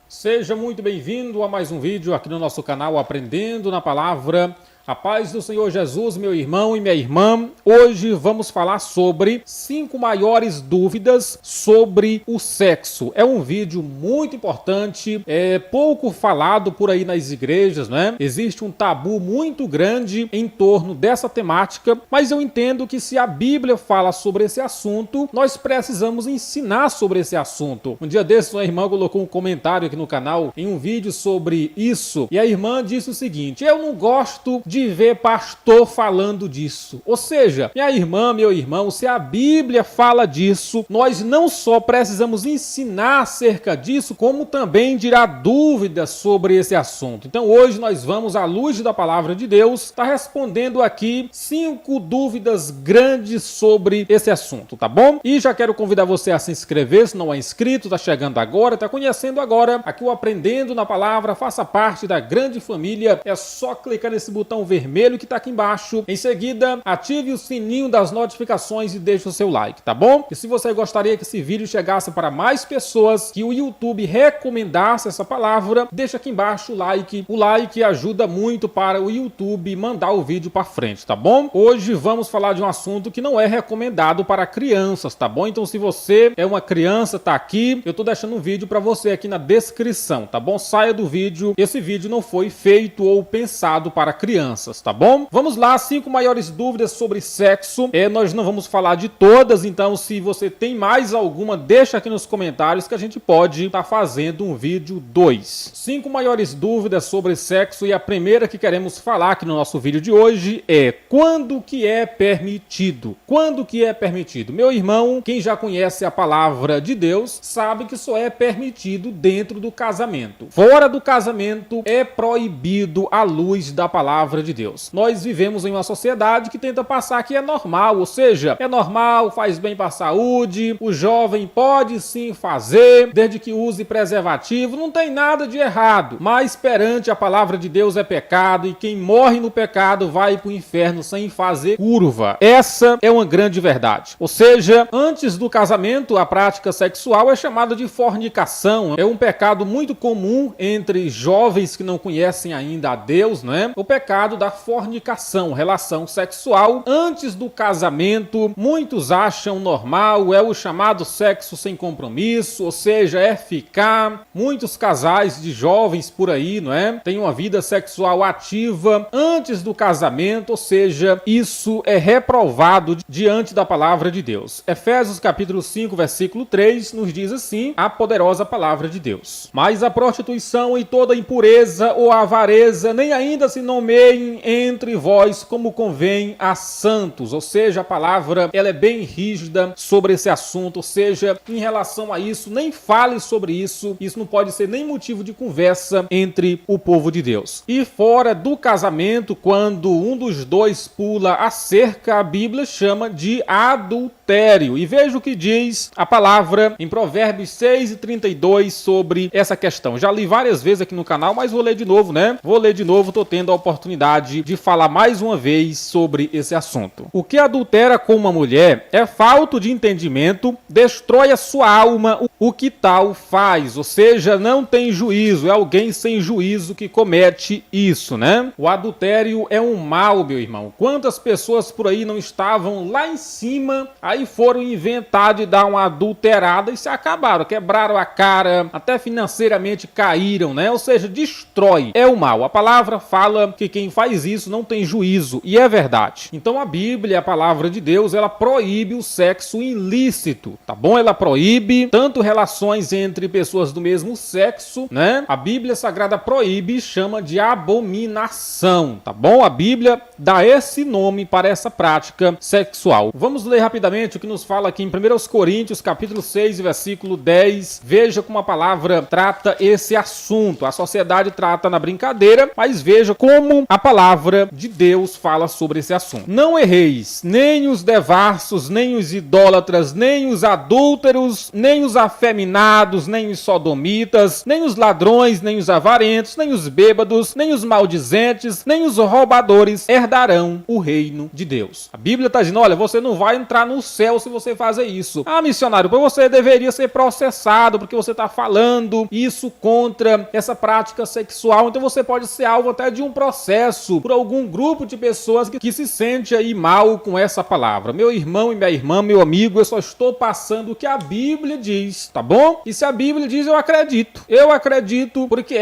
Seja muito bem-vindo a mais um vídeo aqui no nosso canal Aprendendo na Palavra. A paz do Senhor Jesus, meu irmão e minha irmã. Hoje vamos falar sobre 5 maiores dúvidas sobre o sexo. É um vídeo muito importante, é pouco falado por aí nas igrejas, né? Existe um tabu muito grande em torno dessa temática, mas eu entendo que se a Bíblia fala sobre esse assunto, nós precisamos ensinar sobre esse assunto. Um dia desses, uma irmã colocou um comentário aqui no canal em um vídeo sobre isso, e a irmã disse o seguinte: eu não gosto de ver pastor falando disso. Ou seja, minha irmã, meu irmão, se a Bíblia fala disso, nós não só precisamos ensinar acerca disso, como também tirar dúvidas sobre esse assunto. Então hoje nós vamos, à luz da palavra de Deus, estar respondendo aqui 5 dúvidas grandes sobre esse assunto, tá bom? E já quero convidar você a se inscrever, se não é inscrito, está chegando agora, está conhecendo agora aqui o Aprendendo na Palavra, faça parte da grande família. É só clicar nesse botão vermelho que está aqui embaixo. Em seguida, ative o sininho das notificações e deixe o seu like, tá bom? E se você gostaria que esse vídeo chegasse para mais pessoas, que o YouTube recomendasse essa palavra, deixa aqui embaixo o like. O like ajuda muito para o YouTube mandar o vídeo para frente, tá bom? Hoje vamos falar de um assunto que não é recomendado para crianças, tá bom? Então se você é uma criança, tá aqui, eu tô deixando um vídeo para você aqui na descrição, tá bom? Saia do vídeo. Esse vídeo não foi feito ou pensado para crianças, tá bom? Vamos lá, 5 maiores dúvidas sobre sexo. Nós não vamos falar de todas, então se você tem mais alguma, deixa aqui nos comentários que a gente pode estar fazendo um vídeo 2. 5 maiores dúvidas sobre sexo, e a primeira que queremos falar aqui no nosso vídeo de hoje é: quando que é permitido? Quando que é permitido? Meu irmão, quem já conhece a palavra de Deus, sabe que só é permitido dentro do casamento. Fora do casamento é proibido à luz da palavra de Deus. Nós vivemos em uma sociedade que tenta passar que é normal, ou seja, é normal, faz bem para a saúde, o jovem pode sim fazer, desde que use preservativo, não tem nada de errado. Mas perante a palavra de Deus é pecado, e quem morre no pecado vai para o inferno sem fazer curva. Essa é uma grande verdade. Ou seja, antes do casamento, a prática sexual é chamada de fornicação. É um pecado muito comum entre jovens que não conhecem ainda a Deus, não é? O pecado da fornicação, relação sexual antes do casamento. Muitos acham normal, é o chamado sexo sem compromisso, ou seja, é ficar. Muitos casais de jovens por aí, não é? Têm uma vida sexual ativa antes do casamento, ou seja, isso é reprovado diante da palavra de Deus. Efésios capítulo 5, versículo 3 nos diz assim, a poderosa palavra de Deus: mas a prostituição e toda impureza ou avareza nem ainda se nomeiem entre vós como convém a santos. Ou seja, a palavra ela é bem rígida sobre esse assunto, ou seja, em relação a isso, nem fale sobre isso. Isso não pode ser nem motivo de conversa entre o povo de Deus. E fora do casamento, quando um dos dois pula a cerca, a Bíblia chama de adultério. E veja o que diz a palavra em Provérbios 6:32 sobre essa questão. Já li várias vezes aqui no canal, mas vou ler de novo, né? Vou ler de novo, tô tendo a oportunidade de falar mais uma vez sobre esse assunto. O que adultera com uma mulher é falta de entendimento, destrói a sua alma o que tal faz, ou seja, não tem juízo, é alguém sem juízo que comete isso, né? O adultério é um mal, meu irmão. Quantas pessoas por aí não estavam lá em cima, aí foram inventar de dar uma adulterada e se acabaram, quebraram a cara, até financeiramente caíram, né? Ou seja, destrói, é o mal. A palavra fala que quem faz isso não tem juízo, e é verdade. Então a Bíblia, a palavra de Deus, ela proíbe o sexo ilícito, tá bom? Ela proíbe tanto relações entre pessoas do mesmo sexo, né? A Bíblia Sagrada proíbe e chama de abominação, tá bom? A Bíblia dá esse nome para essa prática sexual. Vamos ler rapidamente o que nos fala aqui em 1 Coríntios, capítulo 6, versículo 10. Veja como a palavra trata esse assunto. A sociedade trata na brincadeira, mas veja como a palavra de Deus fala sobre esse assunto. Não erreis, nem os devassos, nem os idólatras, nem os adúlteros, nem os afeminados, nem os sodomitas, nem os ladrões, nem os avarentos, nem os bêbados, nem os maldizentes, nem os roubadores herdarão o reino de Deus. A Bíblia está dizendo, olha, você não vai entrar no céu céu se você fazer isso. Ah, missionário, você deveria ser processado porque você está falando isso contra essa prática sexual. Então você pode ser alvo até de um processo por algum grupo de pessoas que se sente aí mal com essa palavra. Meu irmão e minha irmã, meu amigo, eu só estou passando o que a Bíblia diz, tá bom? E se a Bíblia diz, eu acredito. Eu acredito porque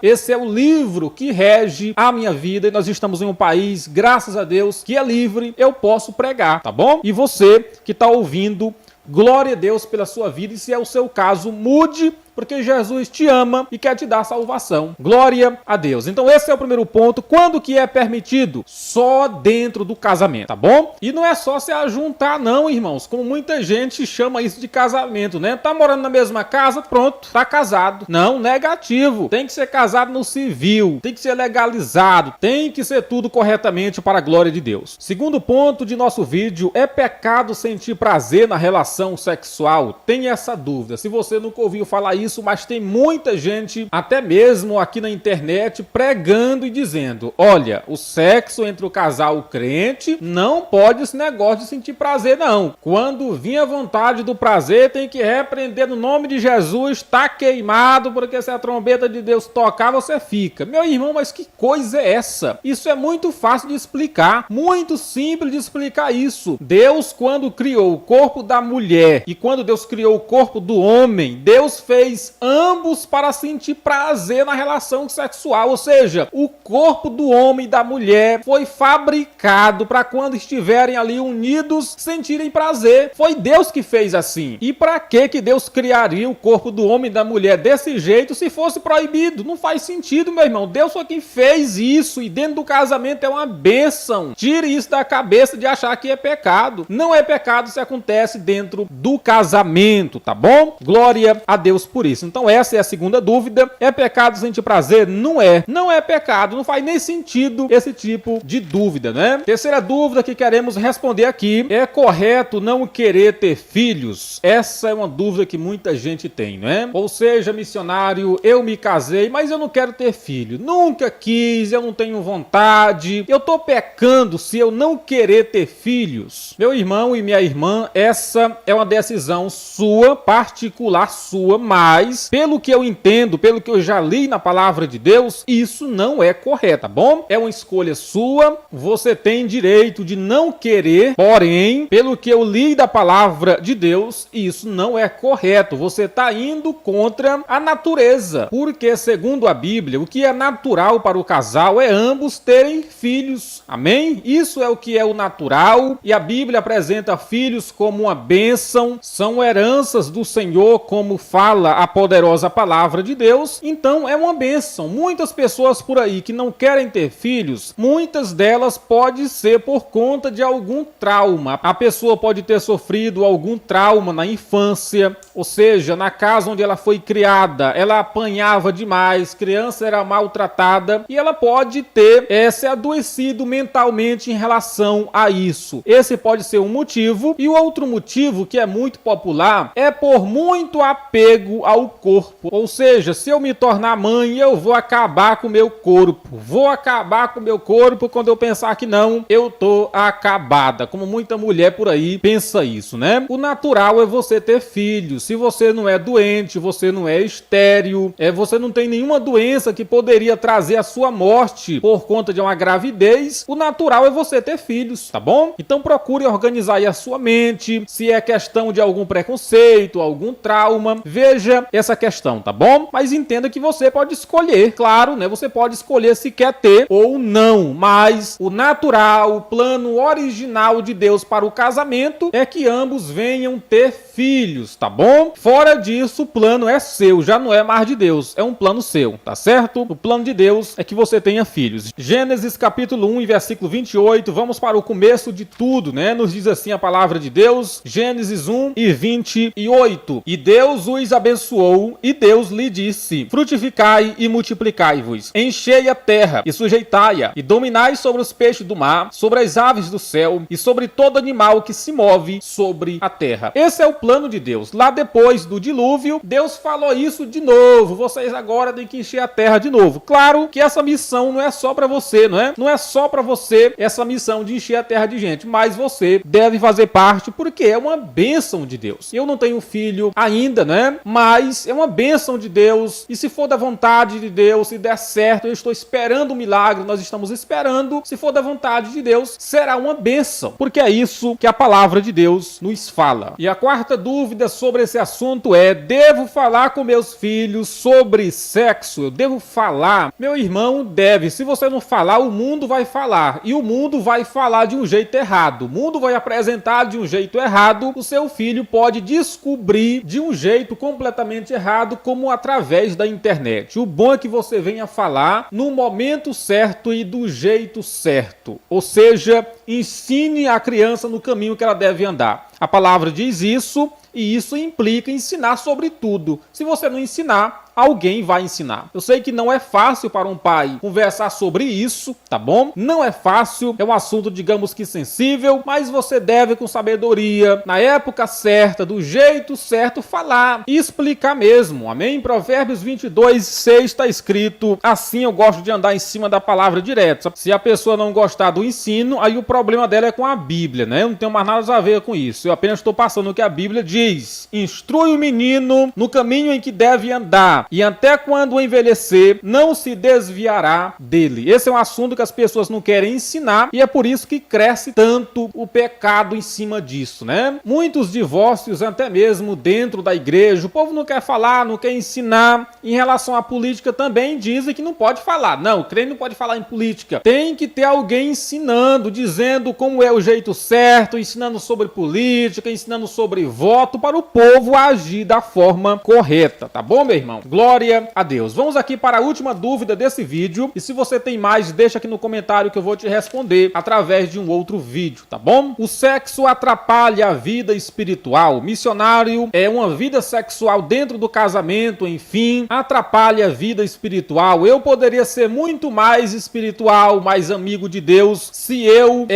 esse é o livro que rege a minha vida e nós estamos em um país, graças a Deus, que é livre, eu posso pregar, tá bom? E você que está ouvindo, glória a Deus pela sua vida e se é o seu caso, mude, porque Jesus te ama e quer te dar salvação. Glória a Deus. Então esse é o primeiro ponto. Quando que é permitido? Só dentro do casamento, tá bom? E não é só se ajuntar não, irmãos. Como muita gente chama isso de casamento, né? Tá morando na mesma casa, pronto, tá casado. Não, negativo. Tem que ser casado no civil, tem que ser legalizado, tem que ser tudo corretamente para a glória de Deus. Segundo ponto de nosso vídeo, é pecado sentir prazer na relação sexual? Tem essa dúvida. Se você nunca ouviu falar isso, mas tem muita gente, até mesmo aqui na internet, pregando e dizendo, olha, o sexo entre o casal crente não pode esse negócio de sentir prazer não. Quando vir a vontade do prazer, tem que repreender no nome de Jesus, tá queimado, porque se a trombeta de Deus tocar, você fica. Meu irmão, mas que coisa é essa? Isso é muito fácil de explicar, muito simples de explicar isso. Deus, quando criou o corpo da mulher e quando Deus criou o corpo do homem, Deus fez ambos para sentir prazer na relação sexual, ou seja, o corpo do homem e da mulher foi fabricado para quando estiverem ali unidos sentirem prazer. Foi Deus que fez assim. E para que Deus criaria o corpo do homem e da mulher desse jeito se fosse proibido? Não faz sentido, meu irmão. Deus foi quem fez isso e dentro do casamento é uma bênção. Tire isso da cabeça de achar que é pecado. Não é pecado se acontece dentro do casamento, tá bom? Glória a Deus por isso. Então essa é a segunda dúvida. É pecado sentir prazer? Não é. Não é pecado. Não faz nem sentido esse tipo de dúvida, né? Terceira dúvida que queremos responder aqui. É correto não querer ter filhos? Essa é uma dúvida que muita gente tem, né? Ou seja, missionário, eu me casei, mas eu não quero ter filho. Nunca quis, eu não tenho vontade. Eu tô pecando se eu não querer ter filhos? Meu irmão e minha irmã, essa é uma decisão sua, particular sua, mas, pelo que eu entendo, pelo que eu já li na palavra de Deus, isso não é correto, tá bom? É uma escolha sua, você tem direito de não querer, porém, pelo que eu li da palavra de Deus, isso não é correto. Você está indo contra a natureza, porque, segundo a Bíblia, o que é natural para o casal é ambos terem filhos, amém? Isso é o que é o natural, e a Bíblia apresenta filhos como uma bênção, são heranças do Senhor, como fala a poderosa palavra de Deus, então é uma bênção. Muitas pessoas por aí que não querem ter filhos, muitas delas pode ser por conta de algum trauma. A pessoa pode ter sofrido algum trauma na infância, ou seja, na casa onde ela foi criada, ela apanhava demais, criança era maltratada e ela pode ter se adoecido mentalmente em relação a isso. Esse pode ser um motivo, e o outro motivo que é muito popular é por muito apego ao corpo. Ou seja, se eu me tornar mãe, eu vou acabar com o meu corpo. Vou acabar com o meu corpo quando eu pensar que não, eu tô acabada. Como muita mulher por aí pensa isso, né? O natural é você ter filhos. Se você não é doente, você não é estéril, você não tem nenhuma doença que poderia trazer a sua morte por conta de uma gravidez, o natural é você ter filhos, tá bom? Então procure organizar aí a sua mente, se é questão de algum preconceito, algum trauma, veja essa questão, tá bom? Mas entenda que você pode escolher, claro, né? Você pode escolher se quer ter ou não, mas o natural, o plano original de Deus para o casamento é que ambos venham ter filhos, tá bom? Fora disso, o plano é seu, já não é mais de Deus, é um plano seu, tá certo? O plano de Deus é que você tenha filhos. Gênesis capítulo 1 e versículo 28, vamos para o começo de tudo, né? Nos diz assim a palavra de Deus, Gênesis 1 e 28. E Deus os abençoou, e Deus lhe disse: frutificai e multiplicai-vos, enchei a terra e sujeitai-a, e dominai sobre os peixes do mar, sobre as aves do céu, e sobre todo animal que se move sobre a terra. Esse é o plano de Deus. Lá depois do dilúvio, Deus falou isso de novo. Vocês agora têm que encher a terra de novo. Claro que essa missão não é só para você, não é? Não é só para você essa missão de encher a terra de gente, mas você deve fazer parte porque é uma bênção de Deus. Eu não tenho filho ainda, né? Mas é uma bênção de Deus. E se for da vontade de Deus, se der certo, eu estou esperando um milagre, nós estamos esperando. Se for da vontade de Deus, será uma bênção. Porque é isso que a palavra de Deus nos fala. E a quarta dúvida sobre esse assunto é: devo falar com meus filhos sobre sexo? Eu devo falar? Meu irmão, deve. Se você não falar, o mundo vai falar. E o mundo vai falar de um jeito errado. O mundo vai apresentar de um jeito errado. O seu filho pode descobrir de um jeito completamente errado, como através da internet. O bom é que você venha falar no momento certo e do jeito certo. Ou seja, ensine a criança no caminho que ela deve andar. A palavra diz isso, e isso implica ensinar sobre tudo. Se você não ensinar, alguém vai ensinar. Eu sei que não é fácil para um pai conversar sobre isso, tá bom? Não é fácil, é um assunto, digamos que sensível, mas você deve, com sabedoria, na época certa, do jeito certo, falar e explicar mesmo, amém? Em Provérbios 22:6 está escrito: assim eu gosto de andar em cima da palavra direto. Se a pessoa não gostar do ensino, aí o problema dela é com a Bíblia, né? Eu não tenho mais nada a ver com isso. Eu apenas estou passando o que a Bíblia diz. Instrui o menino no caminho em que deve andar, e até quando envelhecer, não se desviará dele. Esse é um assunto que as pessoas não querem ensinar, e é por isso que cresce tanto o pecado em cima disso, né? Muitos divórcios, até mesmo dentro da igreja, o povo não quer falar, não quer ensinar. Em relação à política também dizem que não pode falar. Não, o crente não pode falar em política. Tem que ter alguém ensinando, dizendo como é o jeito certo, ensinando sobre política, ensinando sobre voto, para o povo agir da forma correta, tá bom, meu irmão? Glória a Deus. Vamos aqui para a última dúvida desse vídeo, e se você tem mais, deixa aqui no comentário que eu vou te responder através de um outro vídeo, tá bom? O sexo atrapalha a vida espiritual. Missionário é uma vida sexual dentro do casamento, enfim, atrapalha a vida espiritual. Eu poderia ser muito mais espiritual, mais amigo de Deus, se eu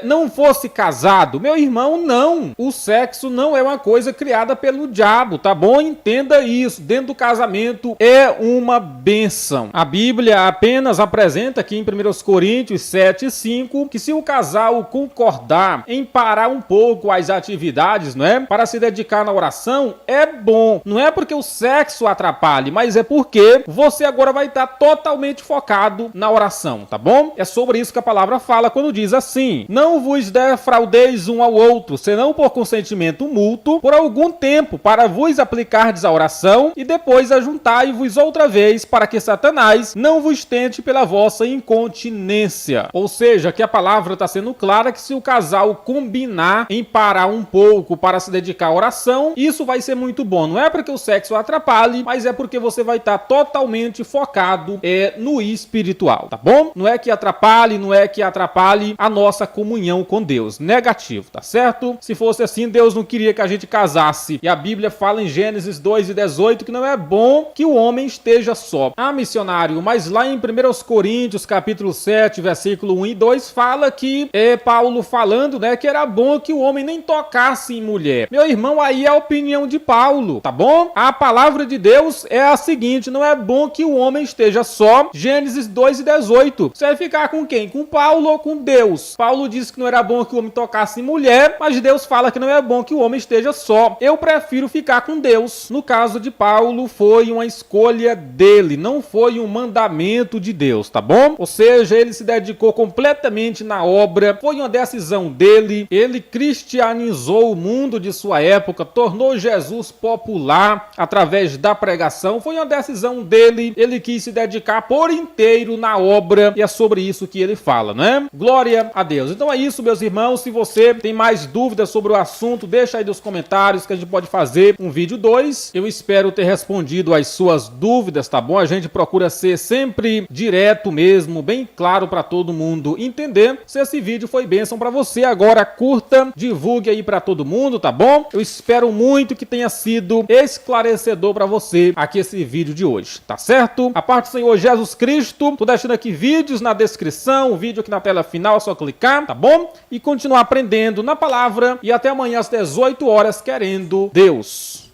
não fosse casado. Meu irmão, não. O sexo não é uma coisa criada pelo diabo, tá bom? Entenda isso. Dentro do casamento é uma bênção. A Bíblia apenas apresenta aqui em 1 Coríntios 7:5 que se o casal concordar em parar um pouco as atividades, não é? Para se dedicar na oração, é bom. Não é porque o sexo atrapalhe, mas é porque você agora vai estar totalmente focado na oração, tá bom? É sobre isso que a palavra fala quando diz assim: não vos defraudeis um ao outro, senão por consentimento mútuo, por algum tempo, para vos aplicardes a oração, e depois ajuntai-vos outra vez, para que Satanás não vos tente pela vossa incontinência. Ou seja, que a palavra está sendo clara que se o casal combinar em parar um pouco para se dedicar à oração, isso vai ser muito bom. Não é porque o sexo atrapalhe, mas é porque você vai estar totalmente focado no espiritual, tá bom? Não é que atrapalhe, não é que atrapalhe a nossa comunhão com Deus. Negativo, tá certo? Se fosse assim, Deus não queria que a gente casasse. E a Bíblia fala em Gênesis 2:18 que não é bom que o homem esteja só. Ah, missionário, mas lá em 1 Coríntios, capítulo 7, versículo 1 e 2, fala que Paulo falando, né, que era bom que o homem nem tocasse em mulher. Meu irmão, aí é a opinião de Paulo, tá bom? A palavra de Deus é a seguinte: não é bom que o homem esteja só. Gênesis 2:18. Você vai ficar com quem? Com Paulo ou com Deus? Paulo disse que não era bom que o homem tocasse em mulher, mas Deus fala que não é bom que o homem esteja só. Eu prefiro ficar com Deus. No caso de Paulo, foi uma escolha dele, não foi um mandamento de Deus, tá bom? Ou seja, ele se dedicou completamente na obra, foi uma decisão dele, ele cristianizou o mundo de sua época, tornou Jesus popular através da pregação, foi uma decisão dele, ele quis se dedicar por inteiro na obra, e é sobre isso que ele fala, né? Glória a Deus. Então é isso, meus irmãos. Se você tem mais dúvidas sobre o assunto, deixa aí nos comentários que a gente pode fazer um vídeo 2. Eu espero ter respondido a as suas dúvidas, tá bom? A gente procura ser sempre direto mesmo, bem claro para todo mundo entender. Se esse vídeo foi bênção para você, agora curta, divulgue aí para todo mundo, tá bom? Eu espero muito que tenha sido esclarecedor para você aqui esse vídeo de hoje, tá certo? A parte do Senhor Jesus Cristo, tô deixando aqui vídeos na descrição, o vídeo aqui na tela final, é só clicar, tá bom? E continuar aprendendo na palavra e até amanhã às 18 horas, querendo Deus.